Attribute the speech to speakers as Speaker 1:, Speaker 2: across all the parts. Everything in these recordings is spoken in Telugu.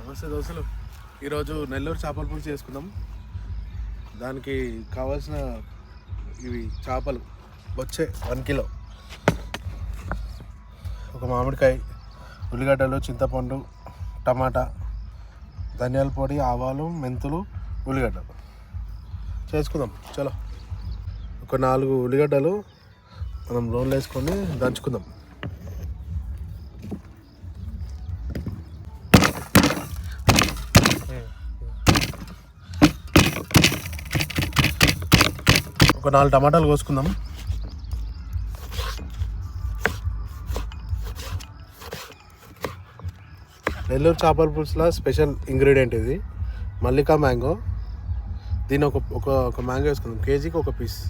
Speaker 1: నమస్తే దోస్తులు. ఈరోజు నెల్లూరు చేపల పులుసు చేసుకుందాం. దానికి కావాల్సిన ఇవి చేపలు వచ్చే 1 కిలో, ఒక మామిడికాయ, ఉల్లిగడ్డలు, చింతపండు, టమాటా, ధనియాల పొడి, ఆవాలు, మెంతులు, ఉల్లిగడ్డలు చేసుకుందాం. చలో, ఒక 4 ఉల్లిగడ్డలు మనం రోల్లో వేసుకొని దంచుకుందాం. ఒక 4 టమాటాలు కోసుకుందాం. నెల్లూరు చేపల పులుసులో స్పెషల్ ఇంగ్రీడియంట్ ఇది మల్లికా మ్యాంగో. దీన్ని ఒక మ్యాంగో వేసుకుందాం. కేజీకి ఒక పీస్.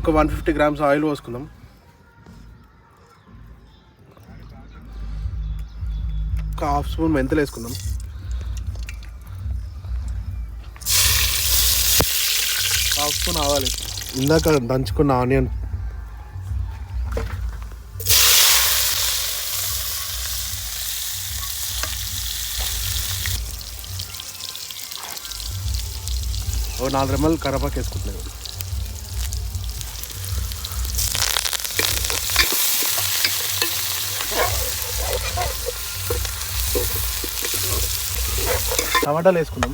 Speaker 1: ఒక 150 గ్రామ్స్ ఆయిల్ పోసుకుందాం. ఒక 1/2 స్పూన్ మెంతులు వేసుకుందాం. హాఫ్ స్పూన్ ఆవాలు, ఇందాక దంచుకున్న ఆనియన్, ఓ 4 రెమ్మలు కరివేపాకు వేసుకుంటున్నాను. టమాటాలు వేసుకుందాం.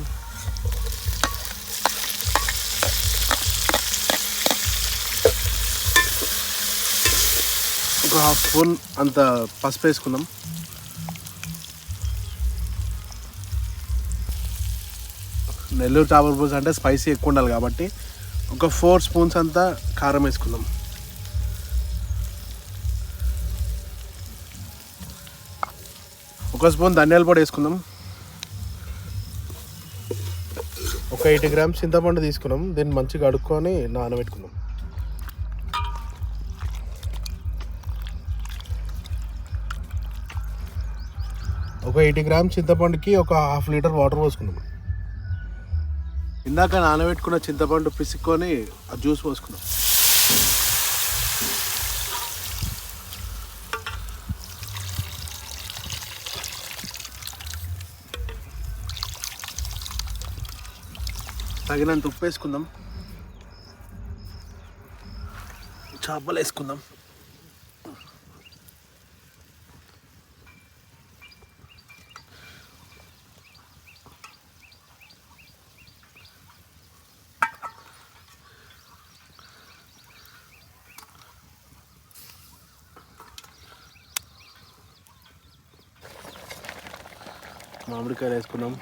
Speaker 1: ఒక 1/2 స్పూన్ అంత పసుపు వేసుకుందాం. నెల్లూరు చేపల పులుసు అంటే స్పైసీ ఎక్కువ ఉండాలి కాబట్టి ఒక 4 స్పూన్స్ అంతా కారం వేసుకుందాం. ఒక స్పూన్ ధనియాల పొడి వేసుకుందాం. ఒక 80 గ్రామ్స్ చింతపండు తీసుకున్నాం. దీన్ని మంచిగా కడుక్కొని నానబెట్టుకుందాం. ఒక 80 గ్రామ్స్ చింతపండుకి ఒక 1/2 లీటర్ వాటర్ పోసుకున్నాం. ఇందాక నానబెట్టుకున్న చింతపండు పిసుక్కొని ఆ జ్యూస్ పోసుకున్నాం. తగినంత ఉప్పు వేసుకుందాం. చేపలు వేసుకుందాం. మామిడికాయలు వేసుకుందాం.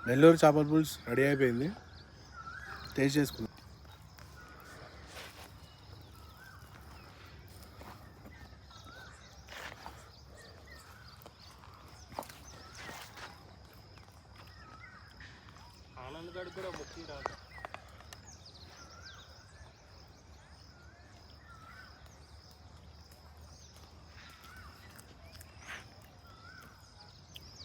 Speaker 1: నెల్లూరు చేపల పులుసు రెడీ అయిపోయింది. టేస్ట్ చేసుకుందాం.
Speaker 2: ఆనంద్ గడ్ కూడా బుకింగ్ రాదు.